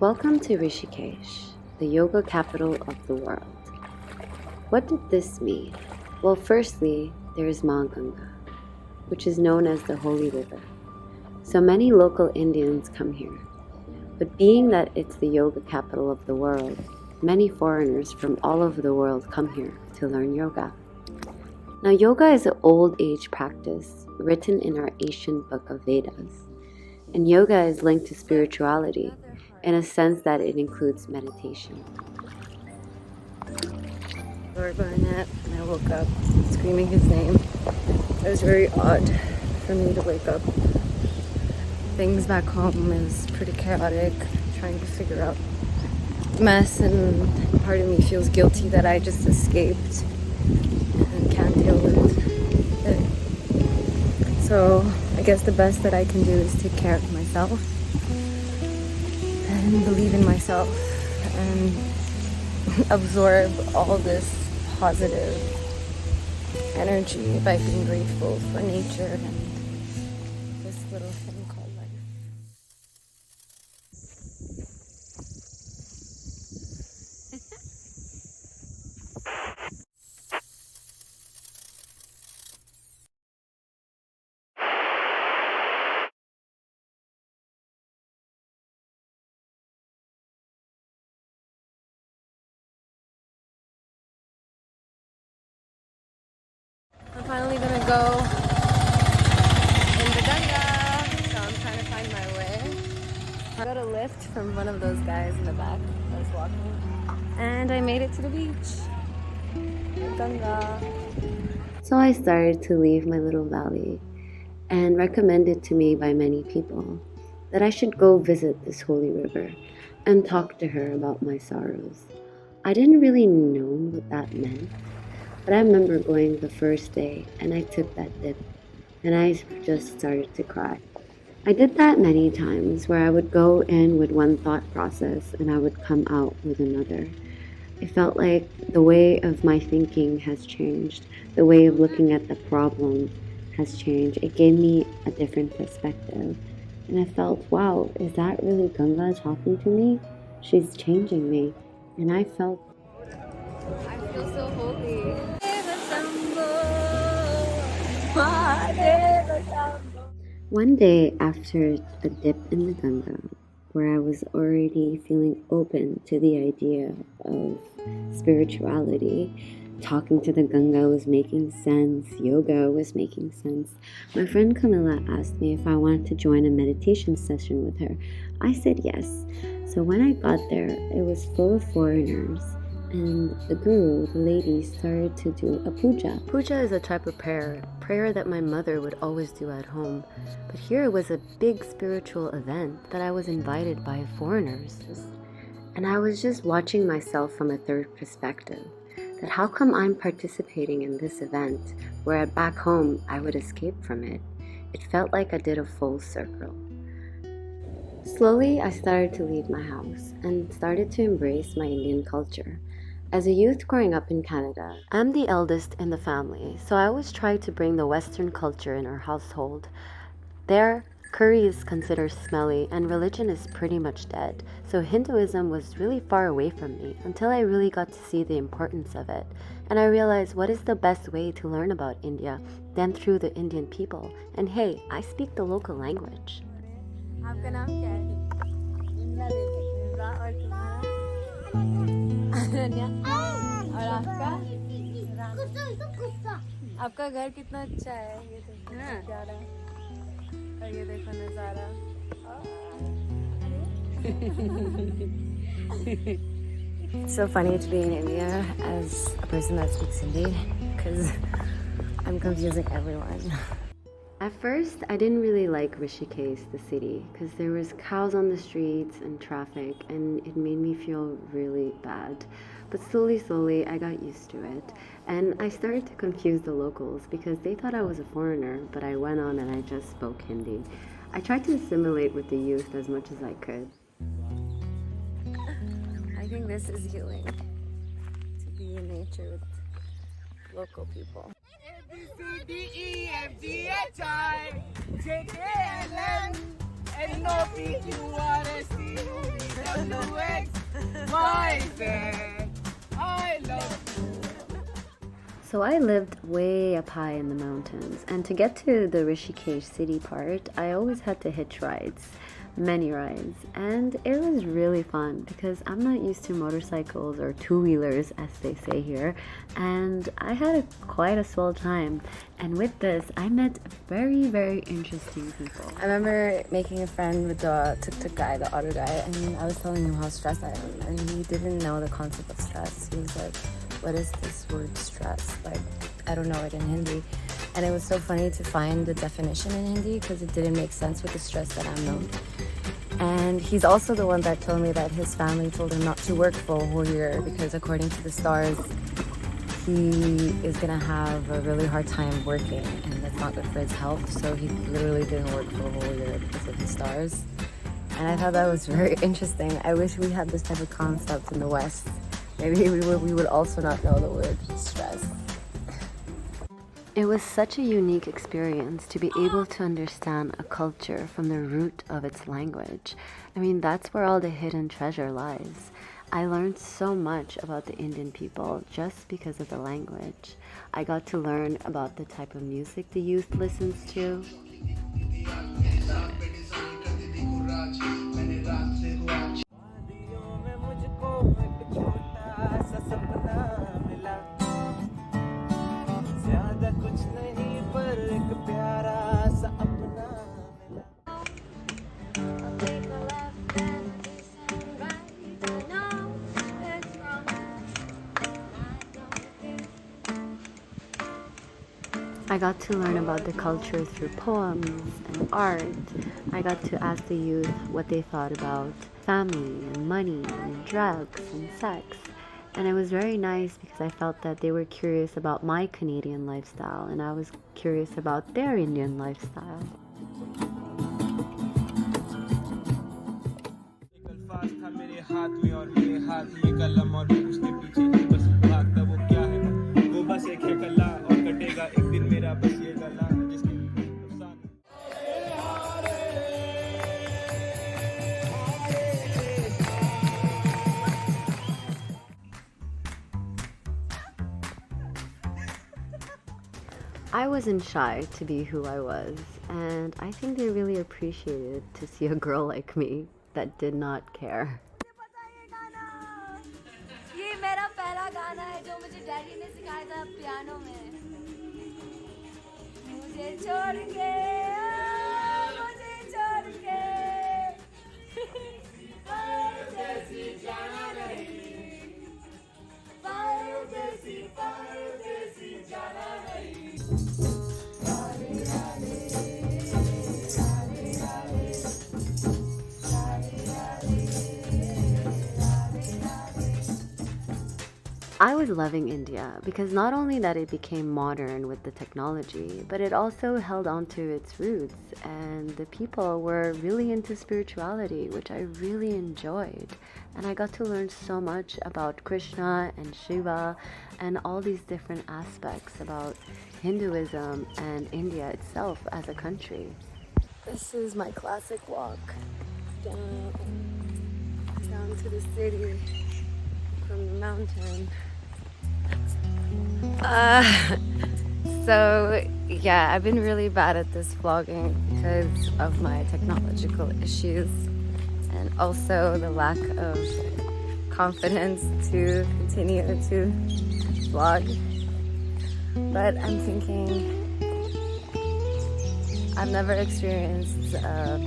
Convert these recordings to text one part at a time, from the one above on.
Welcome to Rishikesh, the yoga capital of the world. What did this mean? Well, firstly, there is Mount Ganga, which is known as the Holy River. So many local Indians come here. But being that it's the yoga capital of the world, many foreigners from all over the world come here to learn yoga. Now, yoga is an old age practice written in our ancient book of Vedas. And yoga is linked to spirituality in a sense that it includes meditation. Lord Barnett, and I woke up screaming his name. It was very odd for me to wake up. Things back home is pretty chaotic, trying to figure out mess, and part of me feels guilty that I just escaped and can't deal with it. So I guess the best that I can do is take care of myself and believe in myself and absorb all this positive energy by being grateful for nature and this little thing called life. I'm finally gonna go in the Ganga, so I'm trying to find my way. I got a lift from one of those guys in the back that was walking, and I made it to the beach. The Ganga. So I started to leave my little valley, and recommended to me by many people that I should go visit this holy river and talk to her about my sorrows. I didn't really know what that meant. But I remember going the first day and I took that dip and I just started to cry. I did that many times where I would go in with one thought process and I would come out with another. It felt like the way of my thinking has changed. The way of looking at the problem has changed. It gave me a different perspective. And I felt, wow, is that really Ganga talking to me? She's changing me. And I feel so holy. One day after a dip in the Ganga, where I was already feeling open to the idea of spirituality, talking to the Ganga was making sense, yoga was making sense, my friend Camilla asked me if I wanted to join a meditation session with her. I said yes. So when I got there, it was full of foreigners. And the guru, the lady, started to do a puja. Puja is a type of prayer that my mother would always do at home. But here it was a big spiritual event that I was invited by foreigners. And I was just watching myself from a third perspective. That how come I'm participating in this event, where back home I would escape from it? It felt like I did a full circle. Slowly, I started to leave my house and started to embrace my Indian culture. As a youth growing up in Canada, I'm the eldest in the family, so I always tried to bring the Western culture in our household. There, curry is considered smelly and religion is pretty much dead, so Hinduism was really far away from me until I really got to see the importance of it. And I realized what is the best way to learn about India than through the Indian people. And hey, I speak the local language. आपका नाम क्या है? और अनन्या और आपका घर कितना अच्छा है, ये देखो प्यारा, और ये देखो नज़ारा. It's so funny to be in India as a person that speaks Hindi because I'm confusing everyone. At first, I didn't really like Rishikesh, the city, because there was cows on the streets and traffic, and it made me feel really bad. But slowly, I got used to it, and I started to confuse the locals because they thought I was a foreigner, but I went on and I just spoke Hindi. I tried to assimilate with the youth as much as I could. I think this is healing, to be in nature with local people. A, B, C, D, E, F, G, H, I, J, K, L, M, So I lived way up high in the mountains, and to get to the Rishikesh city part, I always had to hitch rides, many rides, and it was really fun because I'm not used to motorcycles or two-wheelers as they say here, and I had quite a swell time. And with this, I met very interesting people. I remember making a friend with the tuk-tuk guy, the auto guy, and I was telling him how stressed I am, and he didn't know the concept of stress. He was like, what is this word stress? Like, I don't know it in Hindi. And it was so funny to find the definition in Hindi because it didn't make sense with the stress that I'm known. And he's also the one that told me that his family told him not to work for a whole year because according to the stars, he is gonna have a really hard time working and that's not good for his health. So he literally didn't work for a whole year because of the stars. And I thought that was very interesting. I wish we had this type of concept in the West. Maybe we would also not know the word stress. It was such a unique experience to be able to understand a culture from the root of its language. I mean, that's where all the hidden treasure lies. I learned so much about the Indian people just because of the language. I got to learn about the type of music the youth listens to. I got to learn about the culture through poems and art. I got to ask the youth what they thought about family and money and drugs and sex. And it was very nice because I felt that they were curious about my Canadian lifestyle and I was curious about their Indian lifestyle. I wasn't shy to be who I was, and I think they really appreciated to see a girl like me that did not care. ये मेरा पहला गाना है जो मुझे daddy ने सिखाया था पियानो में मुझे छोड़ के जैसी जाना नहीं जैसी जाना नहीं I was loving India because not only that it became modern with the technology, but it also held on to its roots and the people were really into spirituality, which I really enjoyed. And I got to learn so much about Krishna and Shiva and all these different aspects about Hinduism and India itself as a country. This is my classic walk down to the city from the mountain. So yeah, I've been really bad at this vlogging because of my technological issues and also the lack of confidence to continue to vlog. But I'm thinking I've never experienced a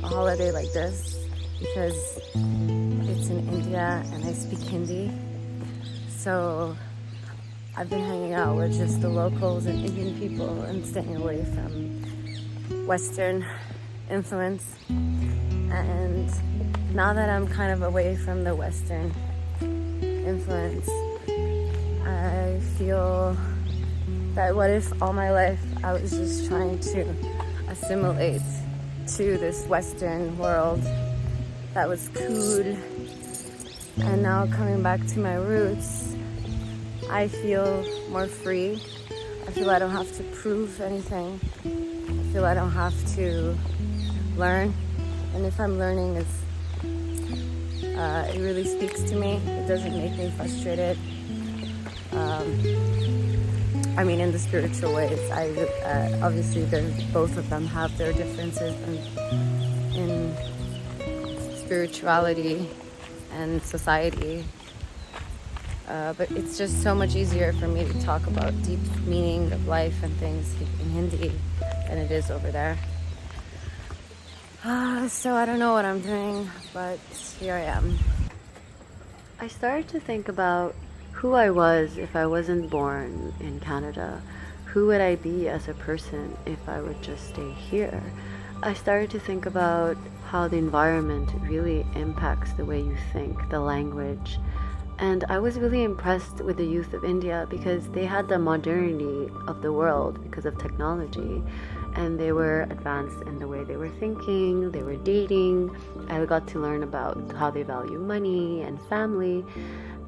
holiday like this because it's in India and I speak Hindi. So I've been hanging out with just the locals and Indian people and staying away from Western influence. And now that I'm kind of away from the Western influence, I feel that what if all my life I was just trying to assimilate to this Western world that was cool, and now coming back to my roots, I feel more free. I feel I don't have to prove anything. I feel I don't have to learn. And if I'm learning, it really speaks to me. It doesn't make me frustrated. I mean, in the spiritual ways, obviously both of them have their differences in spirituality and society. But it's just so much easier for me to talk about deep meaning of life and things in Hindi than it is over there. So I don't know what I'm doing, but here I am. I started to think about who I was if I wasn't born in Canada. Who would I be as a person if I would just stay here? I started to think about how the environment really impacts the way you think, the language. And I was really impressed with the youth of India because they had the modernity of the world because of technology. And they were advanced in the way they were thinking, they were dating. I got to learn about how they value money and family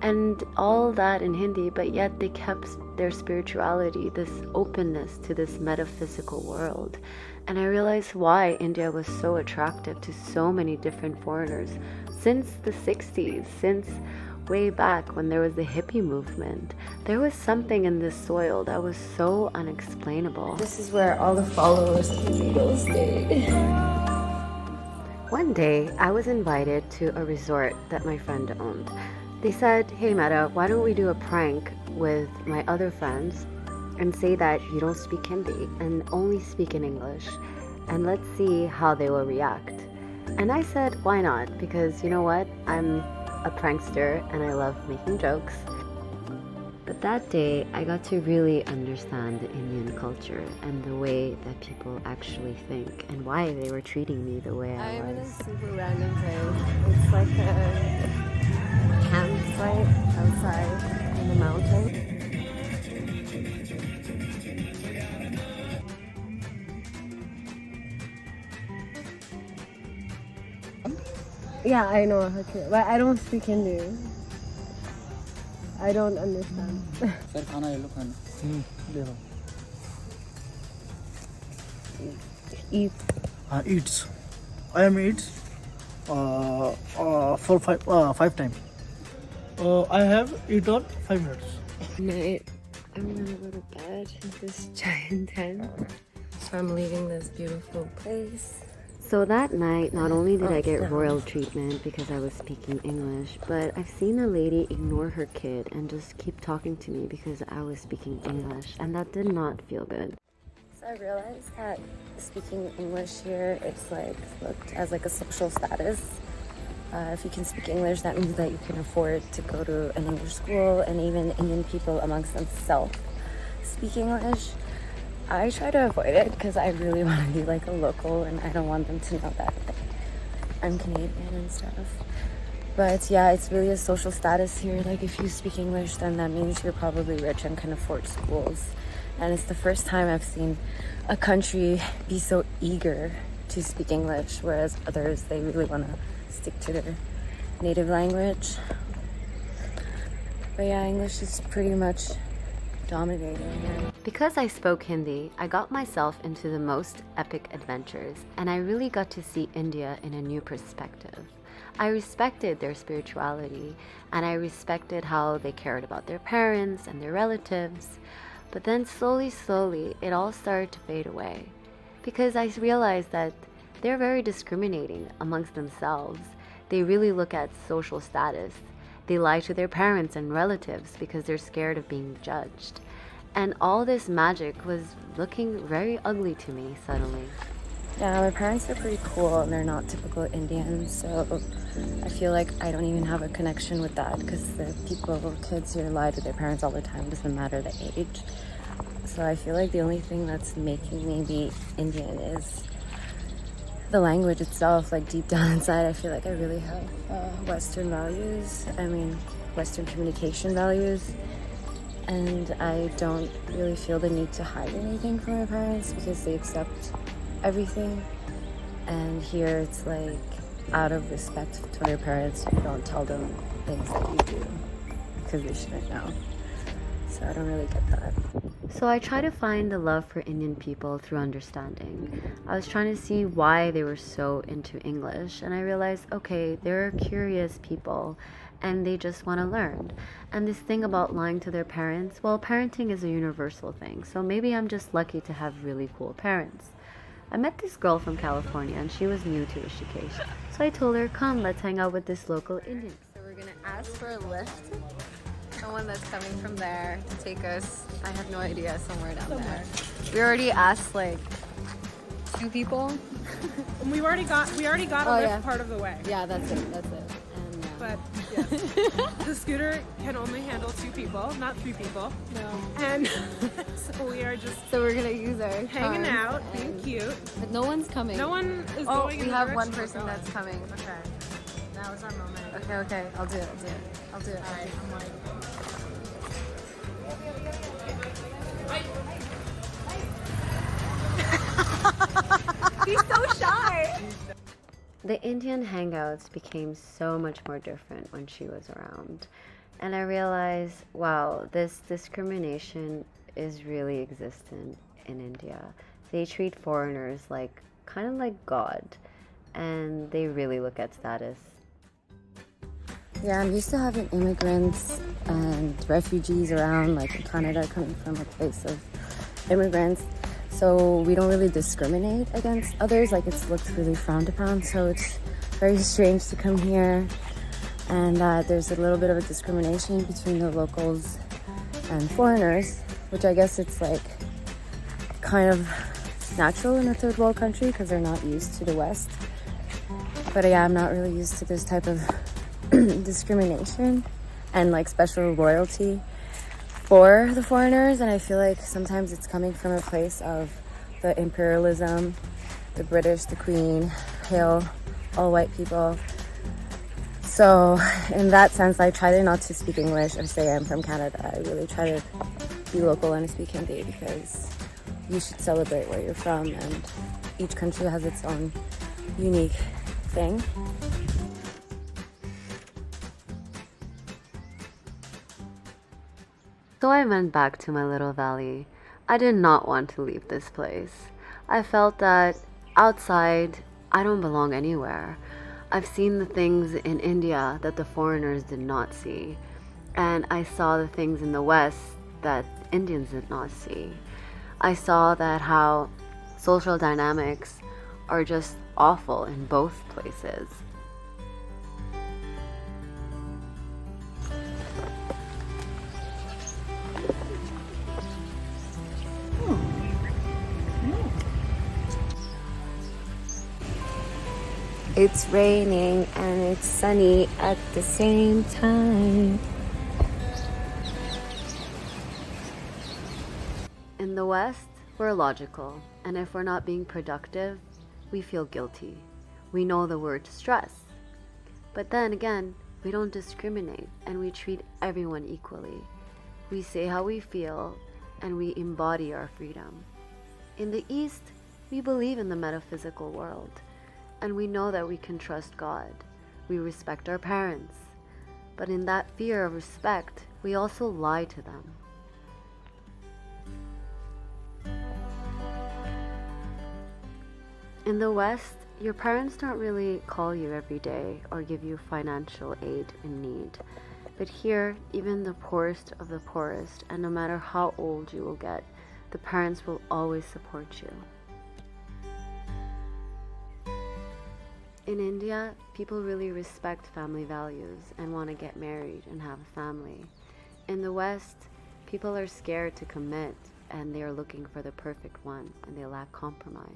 and all that in Hindi, but yet they kept their spirituality, this openness to this metaphysical world. And I realized why India was so attractive to so many different foreigners since the 60s, since way back when there was the hippie movement. There was something in this soil that was so unexplainable. This is where all the followers of the Beatles stayed. One day, I was invited to a resort that my friend owned. They said, "Hey Meta, why don't we do a prank with my other friends and say that you don't speak Hindi and only speak in English, and let's see how they will react." And I said, why not? Because you know what? I'm a prankster and I love making jokes. But that day, I got to really understand the Indian culture and the way that people actually think and why they were treating me the way I I'm in a was. super random place. It's like a campsite outside in the mountain. Yeah, I know how to, but I don't speak Hindi. I don't understand. Sir खाना ले लो खाना ले लो Eat. eats I am eats for five times I have eat on 5 minutes. Night. I'm gonna go to bed in this giant tent. So I'm leaving this beautiful place. So that night, not only did I get royal treatment because I was speaking English, but I've seen a lady ignore her kid and just keep talking to me because I was speaking English, and that did not feel good. So I realized that speaking English here is like looked as like a social status. If you can speak English, that means that you can afford to go to an English school, and even Indian people amongst themselves speak English. I try to avoid it because I really want to be like a local and I don't want them to know that I'm Canadian and stuff. But yeah, it's really a social status here. Like if you speak English, then that means you're probably rich and can afford schools. And it's the first time I've seen a country be so eager to speak English, whereas others, they really want to stick to their native language. But yeah, English is pretty much dominating here. Because I spoke Hindi, I got myself into the most epic adventures, and I really got to see India in a new perspective. I respected their spirituality, and I respected how they cared about their parents and their relatives. But then slowly, it all started to fade away. Because I realized that they're very discriminating amongst themselves. They really look at social status. They lie to their parents and relatives because they're scared of being judged. And all this magic was looking very ugly to me suddenly. Yeah, my parents are pretty cool and they're not typical Indians, so I feel like I don't even have a connection with that because the kids here lie to their parents all the time, doesn't matter the age. So I feel like the only thing that's making me be Indian is the language itself. Like deep down inside, I feel like I really have Western values. I mean, Western communication values. And I don't really feel the need to hide anything from my parents because they accept everything. And here it's like, out of respect to their parents, you don't tell them things that you do because they shouldn't know. so I don't really get that. So I try to find the love for Indian people through understanding. I was trying to see why they were so into English, and I realized, okay, they're curious people and they just want to learn. And this thing about lying to their parents, well, parenting is a universal thing, so maybe I'm just lucky to have really cool parents. I met this girl from California and she was new to Rishikesh, so I told her, come, let's hang out with this local Indian. So we're gonna ask for a lift. Someone that's coming from there to take us, I have no idea, somewhere down there. We already asked like 2 people. We already got a lift part of the way. Yeah, that's it. And, But yes, the scooter can only handle 2 people, not 3 people. no. And so we are just So we're gonna use our hanging cars out, being and- cute. But no one's coming. No one is Oh, going in we the have one direction person we're that's coming. Okay, now is our moment. Okay, I'll do it. I'll do it. Alright, I'm like, He's so shy. The Indian hangouts became so much more different when she was around. And I realized, wow, this discrimination is really existent in India. They treat foreigners like kind of like God, and they really look at status. Yeah, I'm used to having immigrants and refugees around, like in Canada, coming from a place of immigrants. So we don't really discriminate against others, like it's looked really frowned upon. So it's very strange to come here and there's a little bit of a discrimination between the locals and foreigners, which I guess it's like kind of natural in a third world country because they're not used to the West. But yeah, I'm not really used to this type of discrimination and like special loyalty for the foreigners, and I feel like sometimes it's coming from a place of the imperialism, the British, the Queen, hail all white people. So in that sense, I try to not to speak English or say I'm from Canada. I really try to be local and speak Hindi because you should celebrate where you're from, and each country has its own unique thing. So I went back to my little valley. I did not want to leave this place. I felt that outside, I don't belong anywhere. I've seen the things in India that the foreigners did not see, and I saw the things in the West that Indians did not see. I saw that how social dynamics are just awful in both places. It's raining and it's sunny at the same time. In the West, we're logical, and if we're not being productive, we feel guilty. We know the word stress. But then again, we don't discriminate and we treat everyone equally. We say how we feel and we embody our freedom. In the East, we believe in the metaphysical world, and we know that we can trust God. We respect our parents. But in that fear of respect, we also lie to them. In the West, your parents don't really call you every day or give you financial aid in need. But here, even the poorest of the poorest, and no matter how old you will get, the parents will always support you. In India, people really respect family values and want to get married and have a family. In the West, people are scared to commit and they are looking for the perfect one and they lack compromise.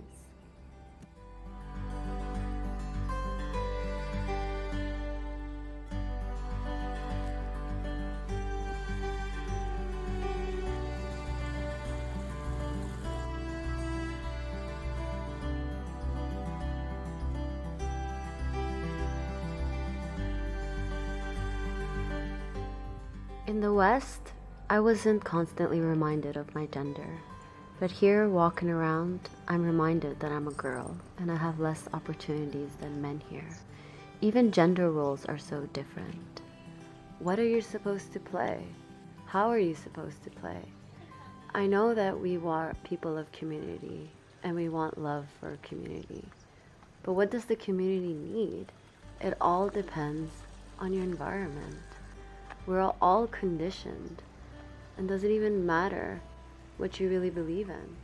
In the West, I wasn't constantly reminded of my gender. But here, walking around, I'm reminded that I'm a girl and I have less opportunities than men here. Even gender roles are so different. What are you supposed to play? How are you supposed to play? I know that we are people of community and we want love for community. But what does the community need? It all depends on your environment. We're all conditioned, and does it even matter what you really believe in?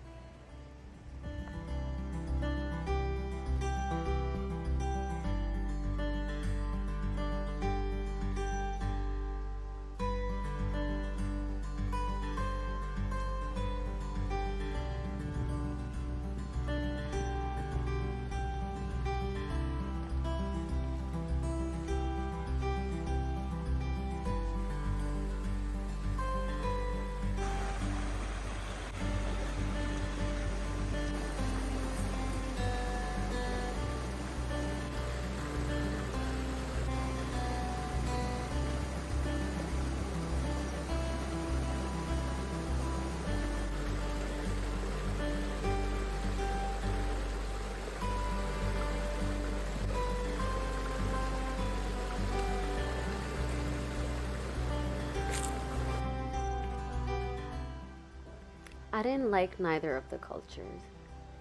I didn't like neither of the cultures,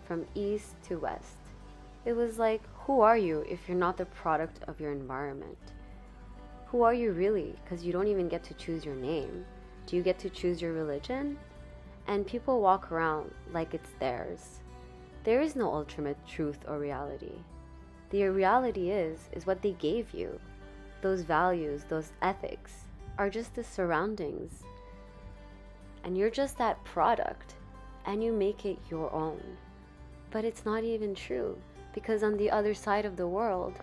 from east to west. It was like, who are you if you're not the product of your environment? Who are you really? Because you don't even get to choose your name. Do you get to choose your religion? And people walk around like it's theirs. There is no ultimate truth or reality. The reality is what they gave you. Those values, those ethics, are just the surroundings. And you're just that product, and you make it your own. But it's not even true, because on the other side of the world,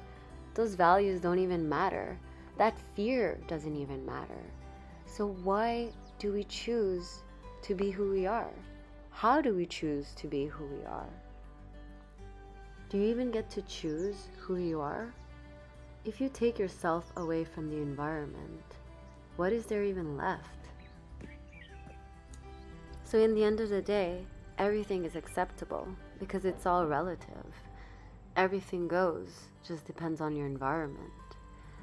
those values don't even matter. That fear doesn't even matter. So why do we choose to be who we are? How do we choose to be who we are? Do you even get to choose who you are? If you take yourself away from the environment, what is there even left? So in the end of the day, everything is acceptable because it's all relative. Everything goes, just depends on your environment.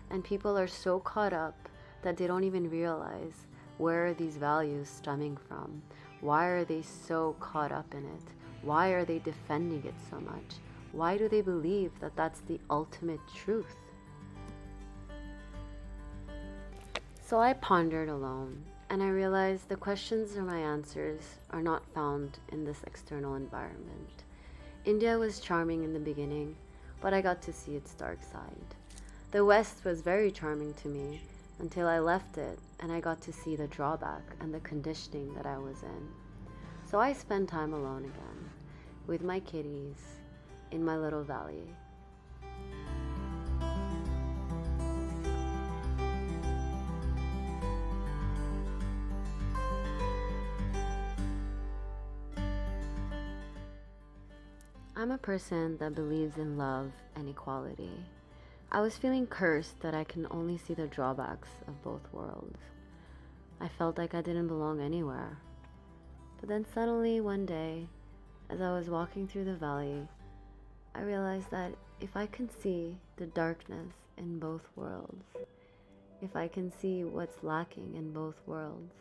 And people are so caught up that they don't even realize where are these values stemming from. Why are they so caught up in it? Why are they defending it so much? Why do they believe that that's the ultimate truth? So I pondered alone. And I realized the questions or my answers are not found in this external environment. India was charming in the beginning, but I got to see its dark side. The West was very charming to me until I left it and I got to see the drawback and the conditioning that I was in. So I spent time alone again, with my kitties, in my little valley. I'm a person that believes in love and equality. I was feeling cursed that I can only see the drawbacks of both worlds. I felt like I didn't belong anywhere. But then suddenly one day, as I was walking through the valley, I realized that if I can see the darkness in both worlds, if I can see what's lacking in both worlds,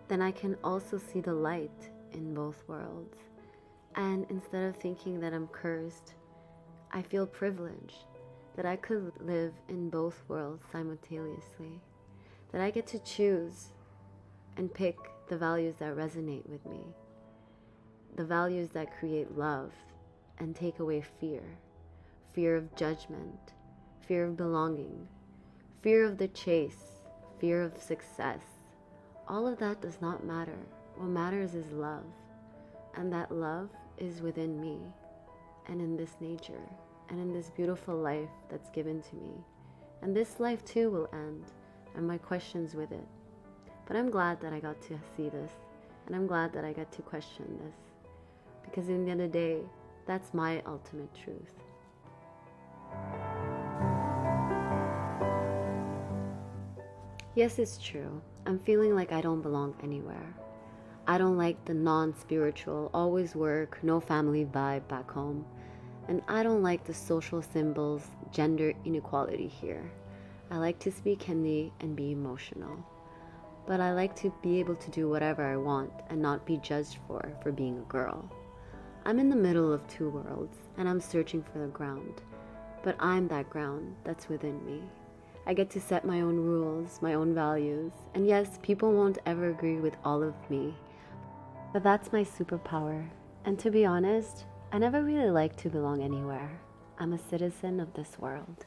then I can also see the light in both worlds. And instead of thinking that I'm cursed, I feel privileged that I could live in both worlds simultaneously, that I get to choose and pick the values that resonate with me, the values that create love and take away fear, fear of judgment, fear of belonging, fear of the chase, fear of success. All of that does not matter. What matters is love. And that love is within me and in this nature and in this beautiful life that's given to me. And this life too will end, and my questions with it. But I'm glad that I got to see this, and I'm glad that I got to question this, because in the end of the day, that's my ultimate truth. Yes, it's true. I'm feeling like I don't belong anywhere. I don't like the non-spiritual, always work, no family vibe back home. And I don't like the social symbols, gender inequality here. I like to speak Hindi and be emotional. but I like to be able to do whatever I want and not be judged for being a girl. I'm in the middle of two worlds, and I'm searching for the ground. But I'm that ground that's within me. I get to set my own rules, my own values, and yes, people won't ever agree with all of me, but that's my superpower. And to be honest, I never really liked to belong anywhere. I'm a citizen of this world.